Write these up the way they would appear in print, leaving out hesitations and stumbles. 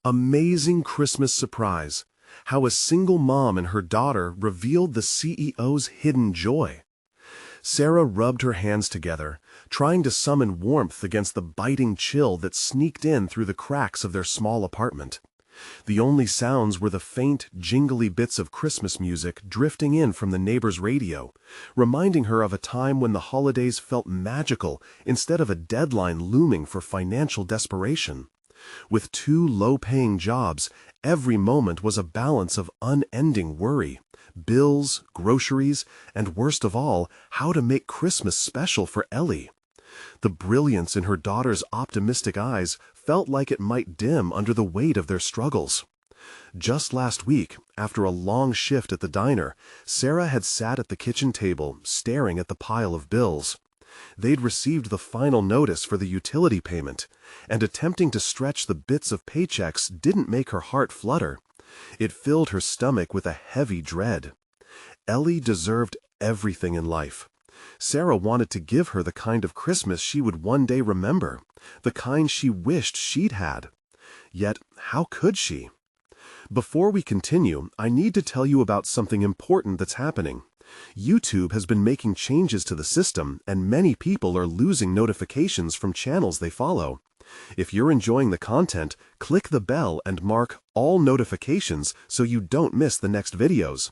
Amazing Christmas surprise. How a single mom and her daughter revealed the CEO's hidden joy. Sarah rubbed her hands together, trying to summon warmth against the biting chill that sneaked in through the cracks of their small apartment. The only sounds were the faint, jingly bits of Christmas music drifting in from the neighbor's radio, reminding her of a time when the holidays felt magical instead of a deadline looming for financial desperation. With two low-paying jobs, every moment was a balance of unending worry, bills, groceries, and worst of all, how to make Christmas special for Ellie. The brilliance in her daughter's optimistic eyes felt like it might dim under the weight of their struggles. Just last week, after a long shift at the diner, Sarah had sat at the kitchen table, staring at the pile of bills. They'd received the final notice for the utility payment, and attempting to stretch the bits of paychecks didn't make her heart flutter. It filled her stomach with a heavy dread. Ellie deserved everything in life. Sarah wanted to give her the kind of Christmas she would one day remember, the kind she wished she'd had. Yet, how could she? Before we continue, I need to tell you about something important that's happening. YouTube has been making changes to the system, and many people are losing notifications from channels they follow. If you're enjoying the content, click the bell and mark all notifications so you don't miss the next videos.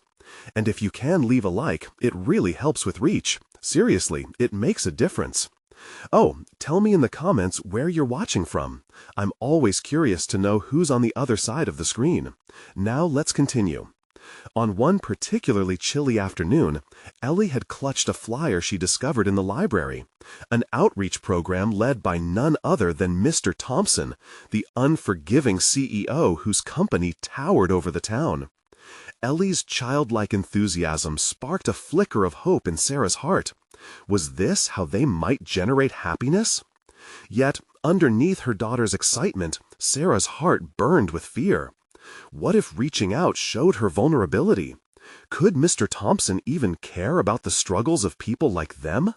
And if you can leave a like, it really helps with reach. Seriously, it makes a difference. Oh, tell me in the comments where you're watching from. I'm always curious to know who's on the other side of the screen. Now let's continue. On one particularly chilly afternoon, Ellie had clutched a flyer she discovered in the library, an outreach program led by none other than Mr. Thompson, the unforgiving CEO whose company towered over the town. Ellie's childlike enthusiasm sparked a flicker of hope in Sarah's heart. Was this how they might generate happiness? Yet, underneath her daughter's excitement, Sarah's heart burned with fear. What if reaching out showed her vulnerability? Could Mr. Thompson even care about the struggles of people like them?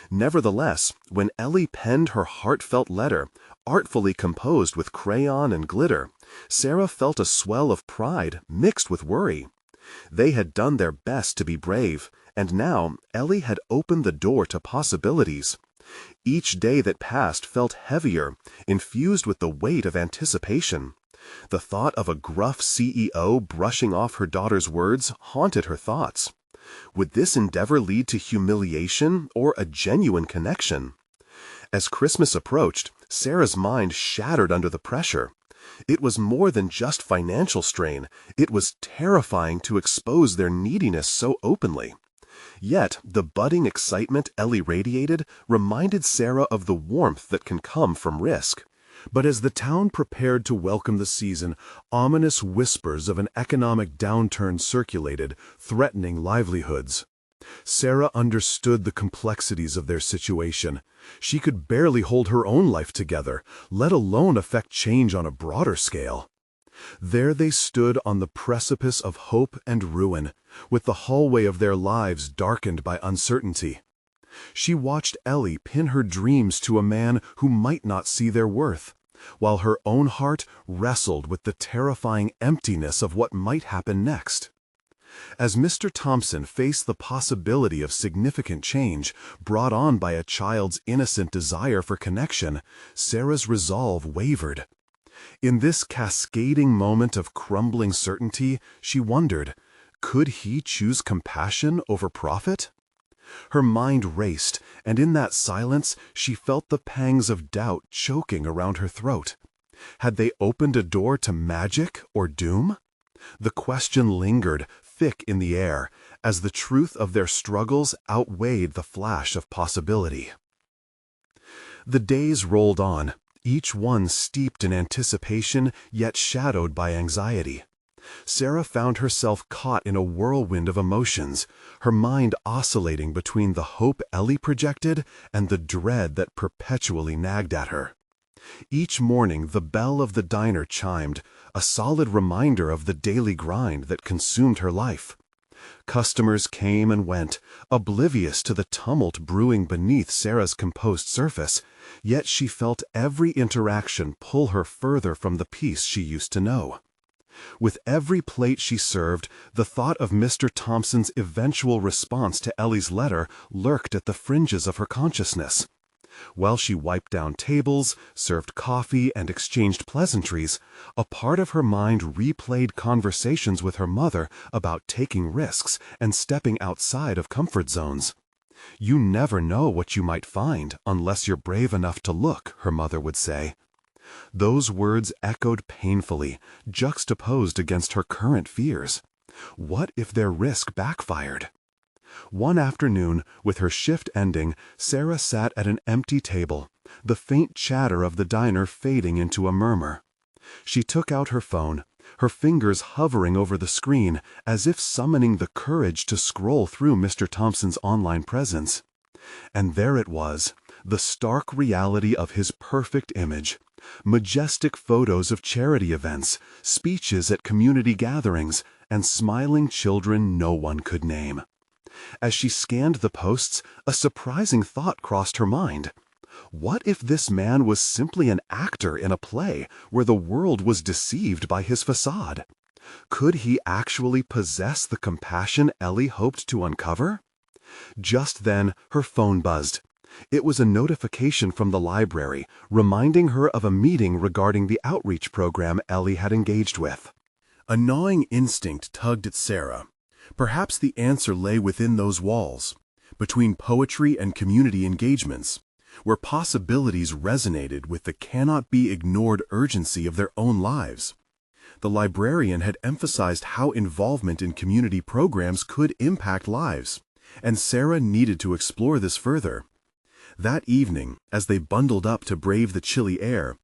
Nevertheless, when Ellie penned her heartfelt letter, artfully composed with crayon and glitter, Sarah felt a swell of pride mixed with worry. They had done their best to be brave, and now Ellie had opened the door to possibilities. Each day that passed felt heavier, infused with the weight of anticipation. The thought of a gruff CEO brushing off her daughter's words haunted her thoughts. Would this endeavor lead to humiliation or a genuine connection? As Christmas approached, Sarah's mind shattered under the pressure. It was more than just financial strain. It was terrifying to expose their neediness so openly. Yet, the budding excitement Ellie radiated reminded Sarah of the warmth that can come from risk. But as the town prepared to welcome the season, ominous whispers of an economic downturn circulated, threatening livelihoods. Sarah understood the complexities of their situation. She could barely hold her own life together, let alone affect change on a broader scale. There they stood on the precipice of hope and ruin, with the hallway of their lives darkened by uncertainty. She watched Ellie pin her dreams to a man who might not see their worth, while her own heart wrestled with the terrifying emptiness of what might happen next. As Mr. Thompson faced the possibility of significant change brought on by a child's innocent desire for connection, Sarah's resolve wavered. In this cascading moment of crumbling certainty, she wondered, could he choose compassion over profit? Her mind raced, and in that silence she felt the pangs of doubt choking around her throat. Had they opened a door to magic or doom? The question lingered, thick in the air, as the truth of their struggles outweighed the flash of possibility. The days rolled on, each one steeped in anticipation yet shadowed by anxiety. Sarah found herself caught in a whirlwind of emotions, her mind oscillating between the hope Ellie projected and the dread that perpetually nagged at her. Each morning the bell of the diner chimed, a solid reminder of the daily grind that consumed her life. Customers came and went, oblivious to the tumult brewing beneath Sarah's composed surface, yet she felt every interaction pull her further from the peace she used to know. With every plate she served, the thought of Mr. Thompson's eventual response to Ellie's letter lurked at the fringes of her consciousness. While she wiped down tables, served coffee, and exchanged pleasantries, a part of her mind replayed conversations with her mother about taking risks and stepping outside of comfort zones. "You never know what you might find unless you're brave enough to look," her mother would say. Those words echoed painfully, juxtaposed against her current fears. What if their risk backfired? One afternoon, with her shift ending, Sarah sat at an empty table, the faint chatter of the diner fading into a murmur. She took out her phone, her fingers hovering over the screen as if summoning the courage to scroll through Mr. Thompson's online presence. And there it was, the stark reality of his perfect image. Majestic photos of charity events, speeches at community gatherings, and smiling children no one could name. As she scanned the posts, a surprising thought crossed her mind. What if this man was simply an actor in a play where the world was deceived by his facade? Could he actually possess the compassion Ellie hoped to uncover? Just then, her phone buzzed. It was a notification from the library, reminding her of a meeting regarding the outreach program Ellie had engaged with. A gnawing instinct tugged at Sarah. Perhaps the answer lay within those walls, between poetry and community engagements, where possibilities resonated with the cannot-be-ignored urgency of their own lives. The librarian had emphasized how involvement in community programs could impact lives, and Sarah needed to explore this further. That evening, as they bundled up to brave the chilly air,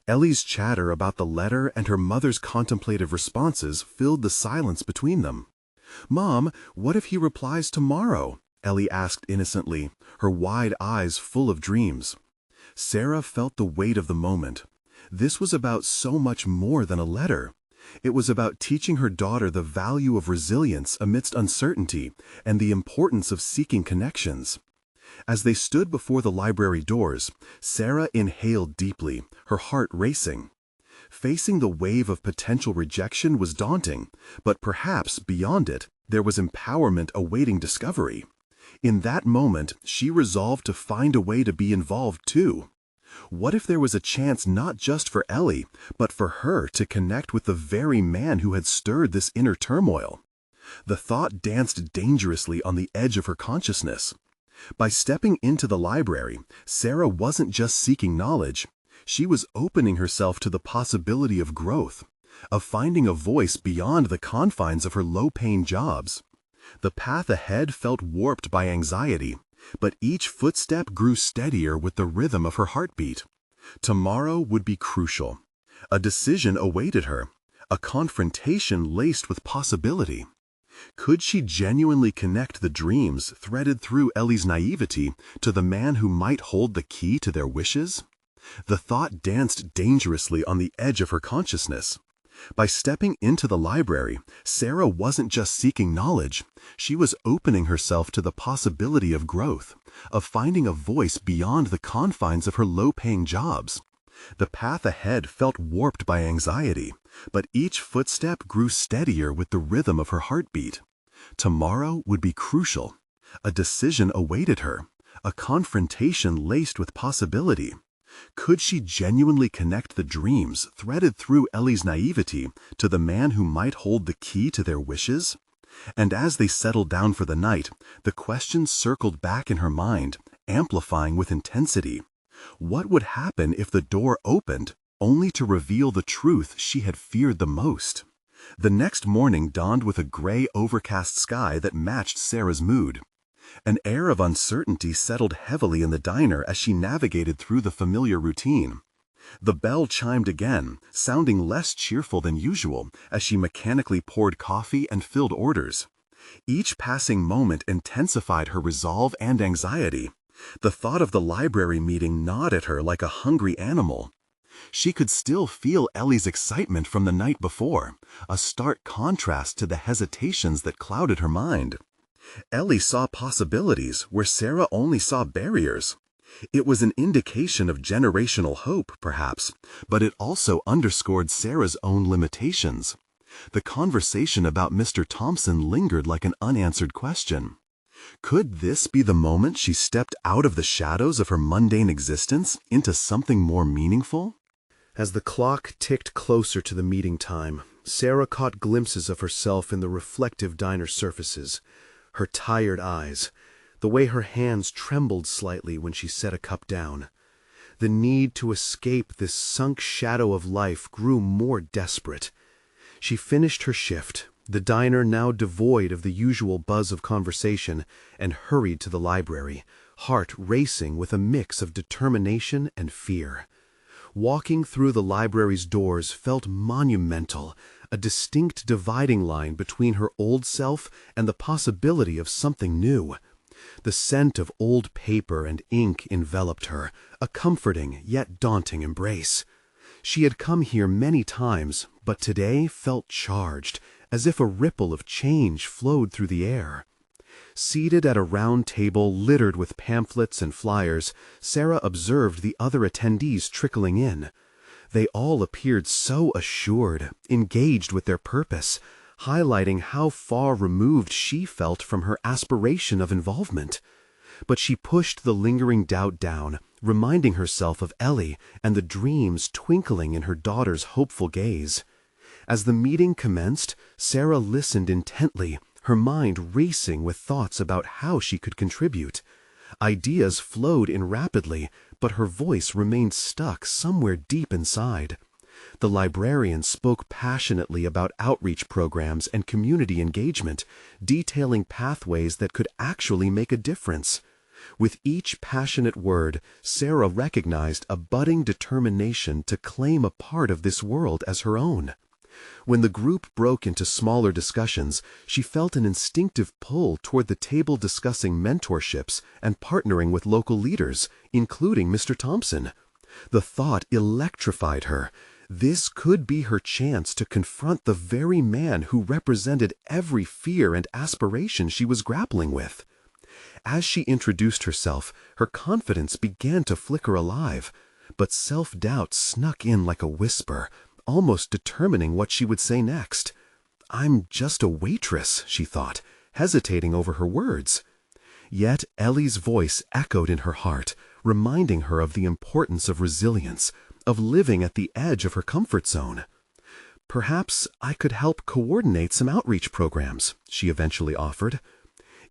Ellie's chatter about the letter and her mother's contemplative responses filled the silence between them. "Mom, what if he replies tomorrow?" Ellie asked innocently, her wide eyes full of dreams. Sarah felt the weight of the moment. This was about so much more than a letter. It was about teaching her daughter the value of resilience amidst uncertainty and the importance of seeking connections. As they stood before the library doors, Sarah inhaled deeply, her heart racing. Facing the wave of potential rejection was daunting, but perhaps beyond it, there was empowerment awaiting discovery. In that moment, she resolved to find a way to be involved too. What if there was a chance not just for Ellie, but for her to connect with the very man who had stirred this inner turmoil? The thought danced dangerously on the edge of her consciousness. By stepping into the library, Sarah wasn't just seeking knowledge. She was opening herself to the possibility of growth, of finding a voice beyond the confines of her low-paying jobs. The path ahead felt warped by anxiety, but each footstep grew steadier with the rhythm of her heartbeat. Tomorrow would be crucial. A decision awaited her, a confrontation laced with possibility. Could she genuinely connect the dreams threaded through Ellie's naivety to the man who might hold the key to their wishes? The thought danced dangerously on the edge of her consciousness. By stepping into the library, Sarah wasn't just seeking knowledge, she was opening herself to the possibility of growth, of finding a voice beyond the confines of her low-paying jobs. The path ahead felt warped by anxiety, but each footstep grew steadier with the rhythm of her heartbeat. Tomorrow would be crucial. A decision awaited her, a confrontation laced with possibility. Could she genuinely connect the dreams threaded through Ellie's naivety to the man who might hold the key to their wishes? And as they settled down for the night, the question circled back in her mind, amplifying with intensity. What would happen if the door opened, only to reveal the truth she had feared the most? The next morning dawned with a gray, overcast sky that matched Sarah's mood. An air of uncertainty settled heavily in the diner as she navigated through the familiar routine. The bell chimed again, sounding less cheerful than usual as she mechanically poured coffee and filled orders. Each passing moment intensified her resolve and anxiety. The thought of the library meeting gnawed at her like a hungry animal. She could still feel Ellie's excitement from the night before, a stark contrast to the hesitations that clouded her mind. Ellie saw possibilities where Sarah only saw barriers. It was an indication of generational hope, perhaps, but it also underscored Sarah's own limitations. The conversation about Mr. Thompson lingered like an unanswered question. Could this be the moment she stepped out of the shadows of her mundane existence into something more meaningful? As the clock ticked closer to the meeting time, Sarah caught glimpses of herself in the reflective diner surfaces. Her tired eyes, the way her hands trembled slightly when she set a cup down. The need to escape this sunk shadow of life grew more desperate. She finished her shift, the diner now devoid of the usual buzz of conversation, and hurried to the library, heart racing with a mix of determination and fear. Walking through the library's doors felt monumental, a distinct dividing line between her old self and the possibility of something new. The scent of old paper and ink enveloped her, a comforting yet daunting embrace. She had come here many times, but today felt charged, as if a ripple of change flowed through the air. Seated at a round table littered with pamphlets and flyers, Sarah observed the other attendees trickling in. They all appeared so assured, engaged with their purpose, highlighting how far removed she felt from her aspiration of involvement. But she pushed the lingering doubt down, reminding herself of Ellie and the dreams twinkling in her daughter's hopeful gaze. As the meeting commenced, Sarah listened intently, her mind racing with thoughts about how she could contribute. Ideas flowed in rapidly, but her voice remained stuck somewhere deep inside. The librarian spoke passionately about outreach programs and community engagement, detailing pathways that could actually make a difference. With each passionate word, Sarah recognized a budding determination to claim a part of this world as her own. When the group broke into smaller discussions, she felt an instinctive pull toward the table discussing mentorships and partnering with local leaders, including Mr. Thompson. The thought electrified her. This could be her chance to confront the very man who represented every fear and aspiration she was grappling with. As she introduced herself, her confidence began to flicker alive, but self-doubt snuck in like a whisper, almost determining what she would say next. "I'm just a waitress," she thought, hesitating over her words. Yet Ellie's voice echoed in her heart, reminding her of the importance of resilience, of living at the edge of her comfort zone. "Perhaps I could help coordinate some outreach programs," she eventually offered.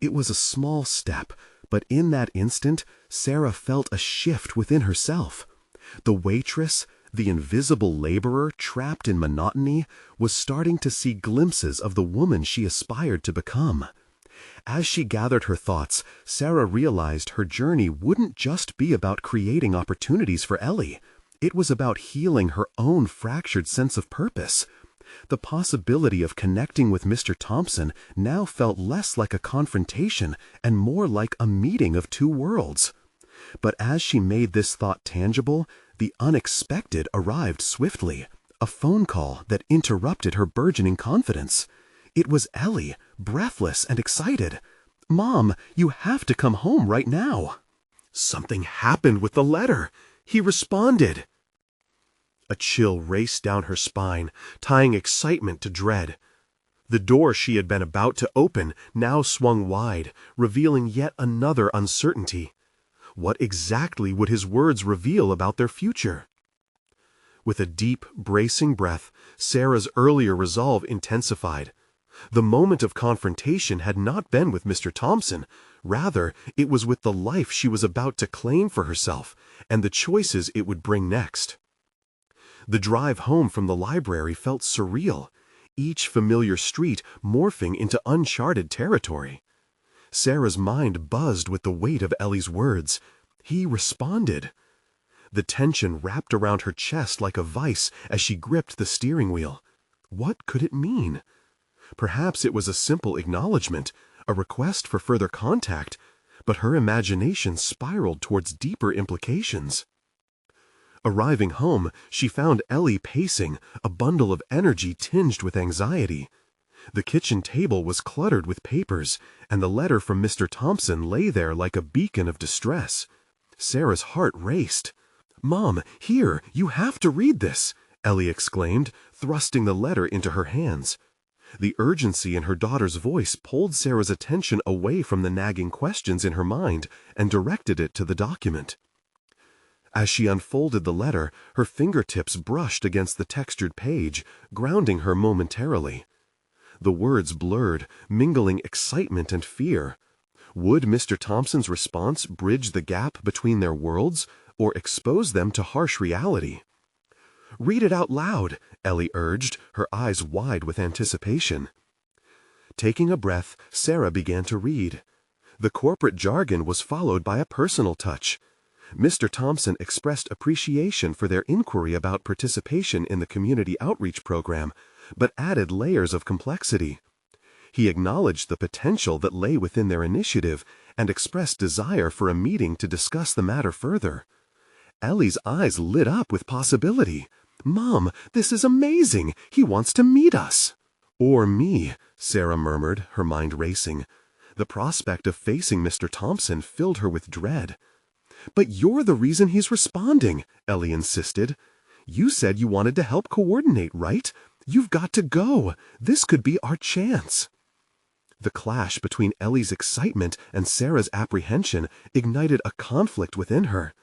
It was a small step, but in that instant, Sarah felt a shift within herself. The waitress, the invisible laborer trapped in monotony, was starting to see glimpses of the woman she aspired to become. As she gathered her thoughts, Sarah realized her journey wouldn't just be about creating opportunities for Ellie. It was about healing her own fractured sense of purpose. The possibility of connecting with Mr. Thompson now felt less like a confrontation and more like a meeting of two worlds. But as she made this thought tangible, the unexpected arrived swiftly, a phone call that interrupted her burgeoning confidence. It was Ellie, breathless and excited. "Mom, you have to come home right now." Something happened with the letter. He responded. A chill raced down her spine, tying excitement to dread. The door she had been about to open now swung wide, revealing yet another uncertainty. What exactly would his words reveal about their future? With a deep, bracing breath, Sarah's earlier resolve intensified. The moment of confrontation had not been with Mr. Thompson. Rather, it was with the life she was about to claim for herself and the choices it would bring next. The drive home from the library felt surreal, each familiar street morphing into uncharted territory. Sarah's mind buzzed with the weight of Ellie's words. He responded. The tension wrapped around her chest like a vice as she gripped the steering wheel. What could it mean? Perhaps it was a simple acknowledgement, a request for further contact, but her imagination spiraled towards deeper implications. Arriving home, she found Ellie pacing, a bundle of energy tinged with anxiety. The kitchen table was cluttered with papers, and the letter from Mr. Thompson lay there like a beacon of distress. Sarah's heart raced. "Mom, here, you have to read this," Ellie exclaimed, thrusting the letter into her hands. The urgency in her daughter's voice pulled Sarah's attention away from the nagging questions in her mind and directed it to the document. As she unfolded the letter, her fingertips brushed against the textured page, grounding her momentarily. The words blurred, mingling excitement and fear. Would Mr. Thompson's response bridge the gap between their worlds, or expose them to harsh reality? "Read it out loud," Ellie urged, her eyes wide with anticipation. Taking a breath, Sarah began to read. The corporate jargon was followed by a personal touch. Mr. Thompson expressed appreciation for their inquiry about participation in the community outreach program, but added layers of complexity. He acknowledged the potential that lay within their initiative and expressed desire for a meeting to discuss the matter further. Ellie's eyes lit up with possibility. "Mom, this is amazing! He wants to meet us!" "Or me," Sarah murmured, her mind racing. The prospect of facing Mr. Thompson filled her with dread. "But you're the reason he's responding," Ellie insisted. "You said you wanted to help coordinate, right? You've got to go. This could be our chance." The clash between Ellie's excitement and Sarah's apprehension ignited a conflict within her.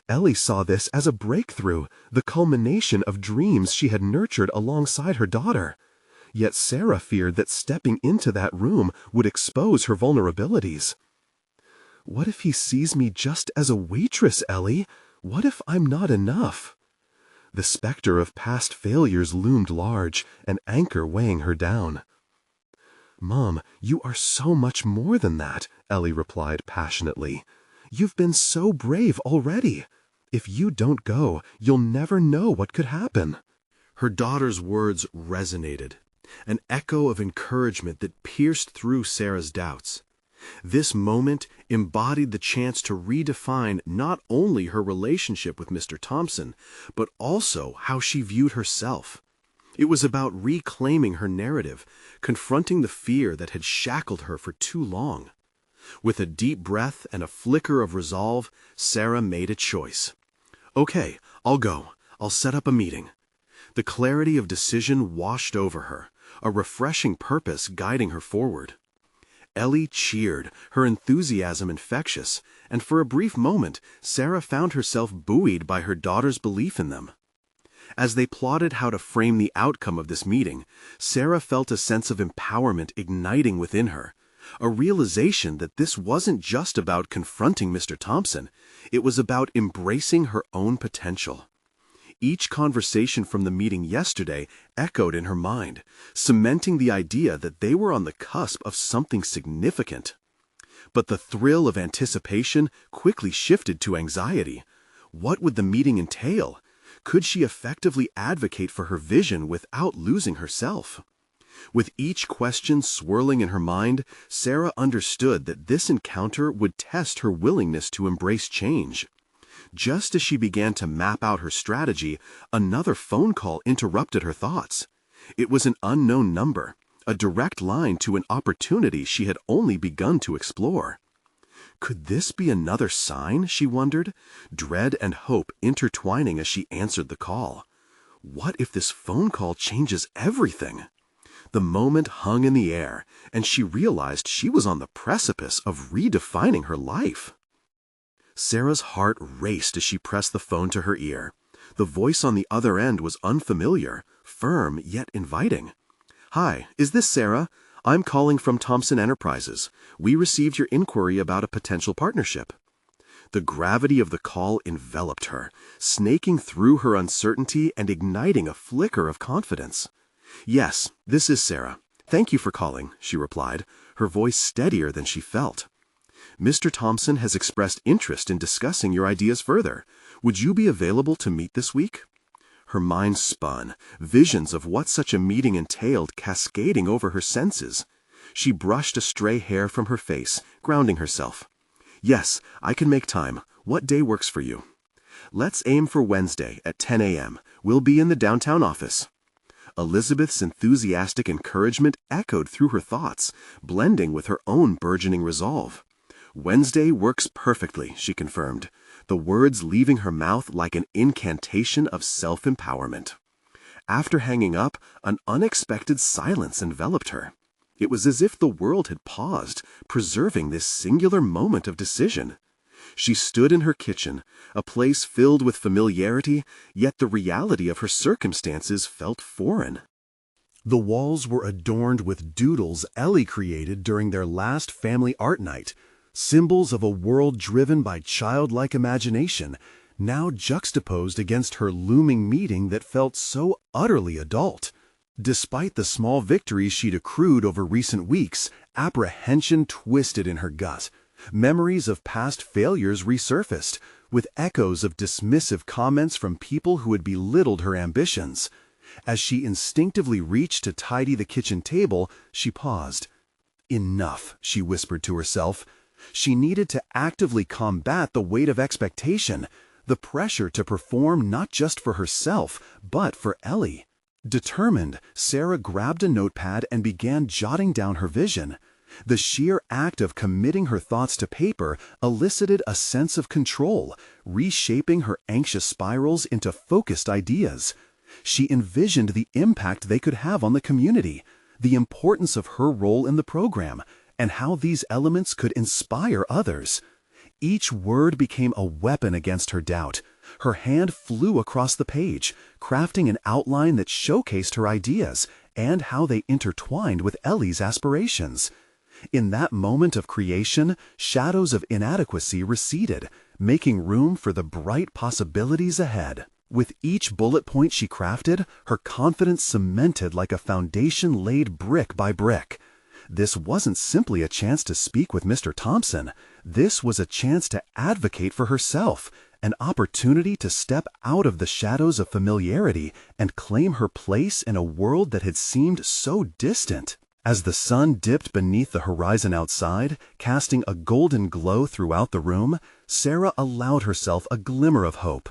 Ellie saw this as a breakthrough, the culmination of dreams she had nurtured alongside her daughter. Yet Sarah feared that stepping into that room would expose her vulnerabilities. "What if he sees me just as a waitress, Ellie? What if I'm not enough?" The specter of past failures loomed large, an anchor weighing her down. "Mom, you are so much more than that," Ellie replied passionately. "You've been so brave already. If you don't go, you'll never know what could happen." Her daughter's words resonated, an echo of encouragement that pierced through Sarah's doubts. This moment embodied the chance to redefine not only her relationship with Mr. Thompson, but also how she viewed herself. It was about reclaiming her narrative, confronting the fear that had shackled her for too long. With a deep breath and a flicker of resolve, Sarah made a choice. "Okay, I'll go. I'll set up a meeting." The clarity of decision washed over her, a refreshing purpose guiding her forward. Ellie cheered, her enthusiasm infectious, and for a brief moment, Sarah found herself buoyed by her daughter's belief in them. As they plotted how to frame the outcome of this meeting, Sarah felt a sense of empowerment igniting within her, a realization that this wasn't just about confronting Mr. Thompson, it was about embracing her own potential. Each conversation from the meeting yesterday echoed in her mind, cementing the idea that they were on the cusp of something significant. But the thrill of anticipation quickly shifted to anxiety. What would the meeting entail? Could she effectively advocate for her vision without losing herself? With each question swirling in her mind, Sarah understood that this encounter would test her willingness to embrace change. Just as she began to map out her strategy, another phone call interrupted her thoughts. It was an unknown number, a direct line to an opportunity she had only begun to explore. Could this be another sign, she wondered, dread and hope intertwining as she answered the call. What if this phone call changes everything? The moment hung in the air, and she realized she was on the precipice of redefining her life. Sarah's heart raced as she pressed the phone to her ear. The voice on the other end was unfamiliar, firm yet inviting. "Hi, is this Sarah? I'm calling from Thompson Enterprises. We received your inquiry about a potential partnership." The gravity of the call enveloped her, snaking through her uncertainty and igniting a flicker of confidence. "Yes, this is Sarah. Thank you for calling," she replied, her voice steadier than she felt. "Mr. Thompson has expressed interest in discussing your ideas further. Would you be available to meet this week?" Her mind spun, visions of what such a meeting entailed cascading over her senses. She brushed a stray hair from her face, grounding herself. "Yes, I can make time. What day works for you?" Let's aim for Wednesday at 10 a.m. We'll be in the downtown office. Elizabeth's enthusiastic encouragement echoed through her thoughts, blending with her own burgeoning resolve. Wednesday works perfectly, she confirmed, the words leaving her mouth like an incantation of self-empowerment. After hanging up, an unexpected silence enveloped her. It was as if the world had paused, preserving this singular moment of decision. She stood in her kitchen, a place filled with familiarity, yet the reality of her circumstances felt foreign. The walls were adorned with doodles Ellie created during their last family art night, symbols of a world driven by childlike imagination, now juxtaposed against her looming meeting that felt so utterly adult. Despite the small victories she'd accrued over recent weeks, apprehension twisted in her gut. Memories of past failures resurfaced, with echoes of dismissive comments from people who had belittled her ambitions. As she instinctively reached to tidy the kitchen table, she paused. Enough, she whispered to herself. She needed to actively combat the weight of expectation, the pressure to perform not just for herself, but for Ellie. Determined, Sarah grabbed a notepad and began jotting down her vision. The sheer act of committing her thoughts to paper elicited a sense of control, reshaping her anxious spirals into focused ideas. She envisioned the impact they could have on the community, the importance of her role in the program, and how these elements could inspire others. Each word became a weapon against her doubt. Her hand flew across the page, crafting an outline that showcased her ideas and how they intertwined with Ellie's aspirations. In that moment of creation, shadows of inadequacy receded, making room for the bright possibilities ahead. With each bullet point she crafted, her confidence cemented like a foundation laid brick by brick. This wasn't simply a chance to speak with Mr. Thompson. This was a chance to advocate for herself, an opportunity to step out of the shadows of familiarity and claim her place in a world that had seemed so distant. As the sun dipped beneath the horizon outside, casting a golden glow throughout the room, Sarah allowed herself a glimmer of hope.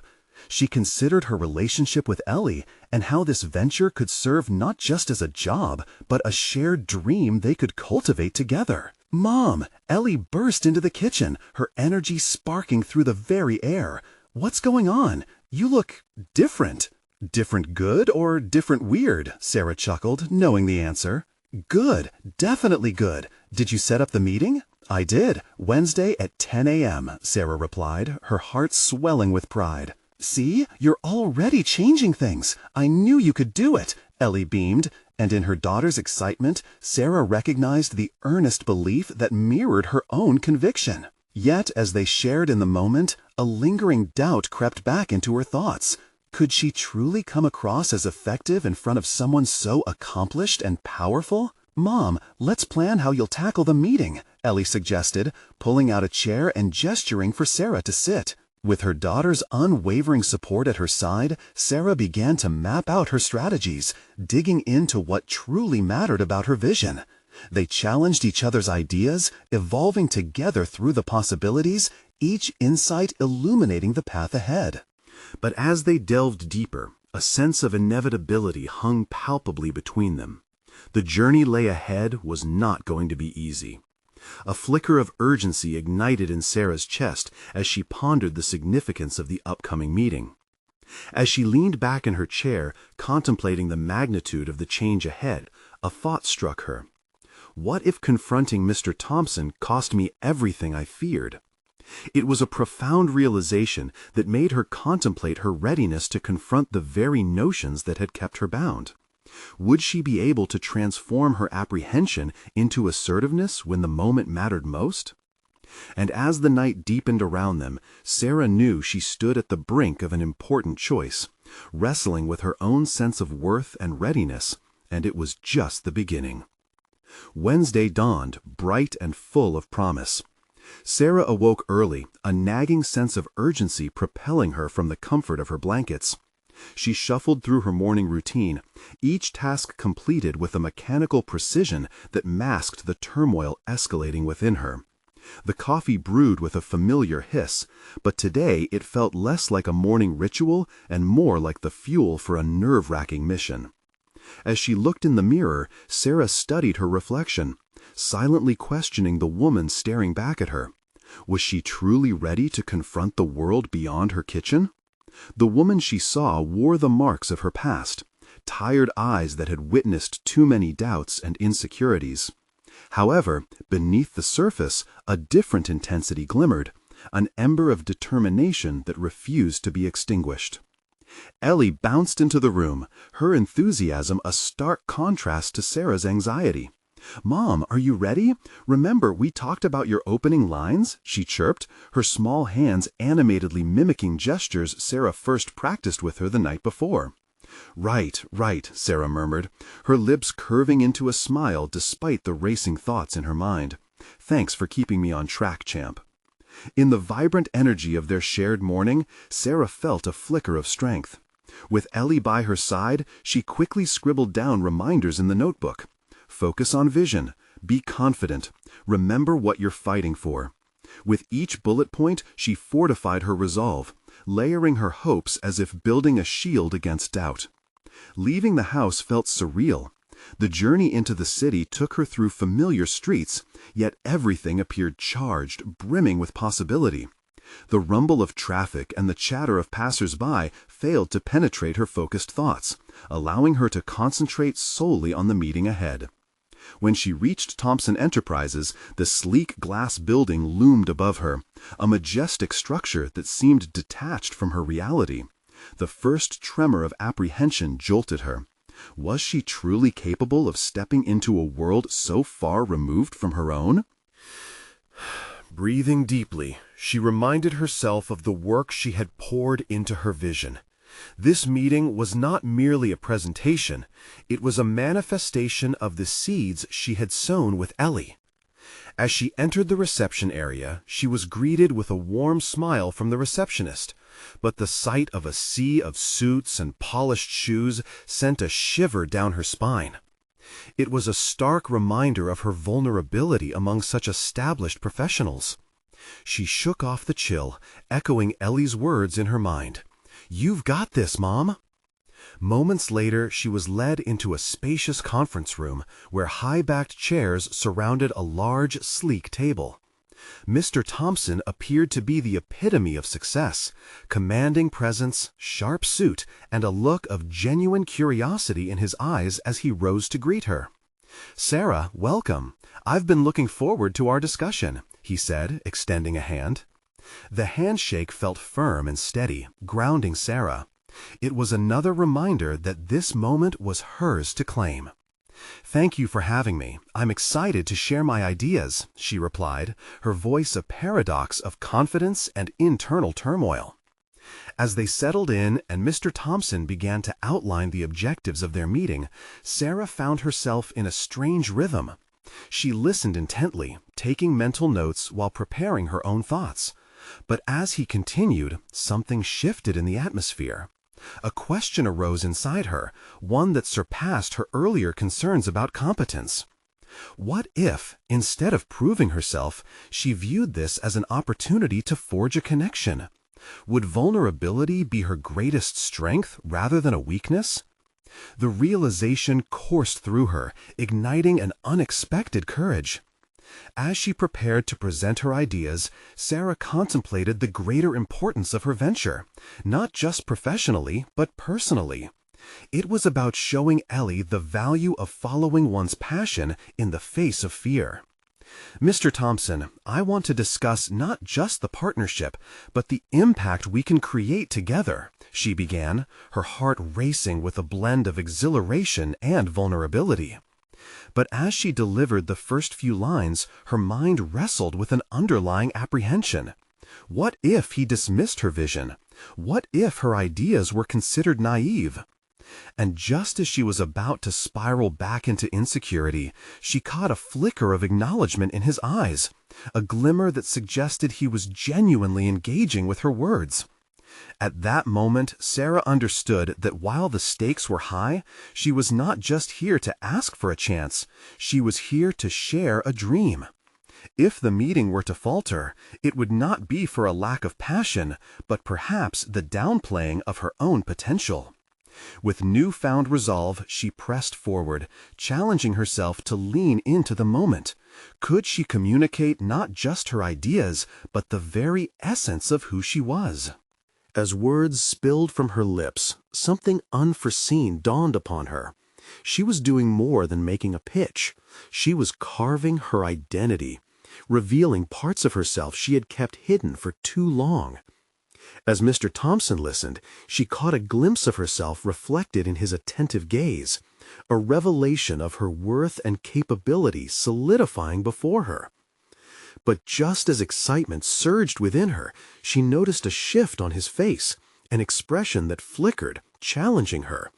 She considered her relationship with Ellie and how this venture could serve not just as a job, but a shared dream they could cultivate together. "Mom!" Ellie burst into the kitchen, her energy sparking through the very air. "What's going on? You look different." "Different good or different weird?" Sarah chuckled, knowing the answer. "Good, definitely good. Did you set up the meeting?" "I did. Wednesday at 10 a.m., Sarah replied, her heart swelling with pride. "See, you're already changing things. I knew you could do it," Ellie beamed, and in her daughter's excitement, Sarah recognized the earnest belief that mirrored her own conviction. Yet, as they shared in the moment, a lingering doubt crept back into her thoughts. Could she truly come across as effective in front of someone so accomplished and powerful? "Mom, let's plan how you'll tackle the meeting," Ellie suggested, pulling out a chair and gesturing for Sarah to sit. With her daughter's unwavering support at her side, Sarah began to map out her strategies, digging into what truly mattered about her vision. They challenged each other's ideas, evolving together through the possibilities, each insight illuminating the path ahead. But as they delved deeper, a sense of inevitability hung palpably between them. The journey lay ahead was not going to be easy. A flicker of urgency ignited in Sarah's chest as she pondered the significance of the upcoming meeting. As she leaned back in her chair, contemplating the magnitude of the change ahead, a thought struck her. What if confronting Mr. Thompson cost me everything I feared? It was a profound realization that made her contemplate her readiness to confront the very notions that had kept her bound. Would she be able to transform her apprehension into assertiveness when the moment mattered most? And as the night deepened around them, Sarah knew she stood at the brink of an important choice, wrestling with her own sense of worth and readiness, and it was just the beginning. Wednesday dawned, bright and full of promise. Sarah awoke early, a nagging sense of urgency propelling her from the comfort of her blankets. She shuffled through her morning routine, each task completed with a mechanical precision that masked the turmoil escalating within her. The coffee brewed with a familiar hiss, but today it felt less like a morning ritual and more like the fuel for a nerve-wracking mission. As she looked in the mirror, Sarah studied her reflection, silently questioning the woman staring back at her. Was she truly ready to confront the world beyond her kitchen? The woman she saw wore the marks of her past, tired eyes that had witnessed too many doubts and insecurities. However, beneath the surface, a different intensity glimmered, an ember of determination that refused to be extinguished. Ellie bounced into the room, her enthusiasm a stark contrast to Sarah's anxiety. "Mom, are you ready? Remember, we talked about your opening lines?" she chirped, her small hands animatedly mimicking gestures Sarah first practiced with her the night before. "Right, right," Sarah murmured, her lips curving into a smile despite the racing thoughts in her mind. "Thanks for keeping me on track, champ." In the vibrant energy of their shared morning, Sarah felt a flicker of strength. With Ellie by her side, she quickly scribbled down reminders in the notebook. Focus on vision. Be confident. Remember what you're fighting for. With each bullet point, she fortified her resolve, layering her hopes as if building a shield against doubt. Leaving the house felt surreal. The journey into the city took her through familiar streets, yet everything appeared charged, brimming with possibility. The rumble of traffic and the chatter of passers-by failed to penetrate her focused thoughts, allowing her to concentrate solely on the meeting ahead. When she reached Thompson Enterprises, the sleek glass building loomed above her, a majestic structure that seemed detached from her reality. The first tremor of apprehension jolted her. Was she truly capable of stepping into a world so far removed from her own? Breathing deeply, she reminded herself of the work she had poured into her vision. This meeting was not merely a presentation, it was a manifestation of the seeds she had sown with Ellie. As she entered the reception area, she was greeted with a warm smile from the receptionist, but the sight of a sea of suits and polished shoes sent a shiver down her spine. It was a stark reminder of her vulnerability among such established professionals. She shook off the chill, echoing Ellie's words in her mind. "You've got this, Mom." Moments later, she was led into a spacious conference room where high-backed chairs surrounded a large, sleek table. Mr. Thompson appeared to be the epitome of success, commanding presence, sharp suit, and a look of genuine curiosity in his eyes as he rose to greet her. "Sarah, welcome. I've been looking forward to our discussion," he said, extending a hand. The handshake felt firm and steady, grounding Sarah. It was another reminder that this moment was hers to claim. "Thank you for having me. I'm excited to share my ideas," she replied, her voice a paradox of confidence and internal turmoil. As they settled in and Mr. Thompson began to outline the objectives of their meeting, Sarah found herself in a strange rhythm. She listened intently, taking mental notes while preparing her own thoughts. But as he continued, something shifted in the atmosphere. A question arose inside her, one that surpassed her earlier concerns about competence. What if, instead of proving herself, she viewed this as an opportunity to forge a connection? Would vulnerability be her greatest strength rather than a weakness? The realization coursed through her, igniting an unexpected courage. As she prepared to present her ideas, Sarah contemplated the greater importance of her venture, not just professionally, but personally. It was about showing Ellie the value of following one's passion in the face of fear. "Mr. Thompson, I want to discuss not just the partnership, but the impact we can create together," she began, her heart racing with a blend of exhilaration and vulnerability. But as she delivered the first few lines, her mind wrestled with an underlying apprehension. What if he dismissed her vision? What if her ideas were considered naive? And just as she was about to spiral back into insecurity, she caught a flicker of acknowledgement in his eyes, a glimmer that suggested he was genuinely engaging with her words. At that moment, Sarah understood that while the stakes were high, she was not just here to ask for a chance, she was here to share a dream. If the meeting were to falter, it would not be for a lack of passion, but perhaps the downplaying of her own potential. With newfound resolve, she pressed forward, challenging herself to lean into the moment. Could she communicate not just her ideas, but the very essence of who she was? As words spilled from her lips, something unforeseen dawned upon her. She was doing more than making a pitch. She was carving her identity, revealing parts of herself she had kept hidden for too long. As Mr. Thompson listened, she caught a glimpse of herself reflected in his attentive gaze, a revelation of her worth and capability solidifying before her. But just as excitement surged within her, she noticed a shift on his face, an expression that flickered, challenging her.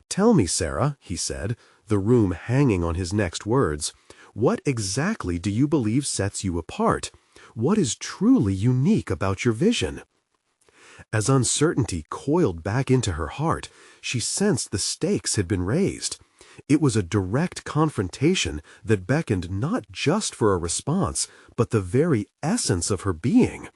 "Tell me, Sarah," he said, the room hanging on his next words, "what exactly do you believe sets you apart? What is truly unique about your vision?" As uncertainty coiled back into her heart, she sensed the stakes had been raised. It was a direct confrontation that beckoned not just for a response, but the very essence of her being.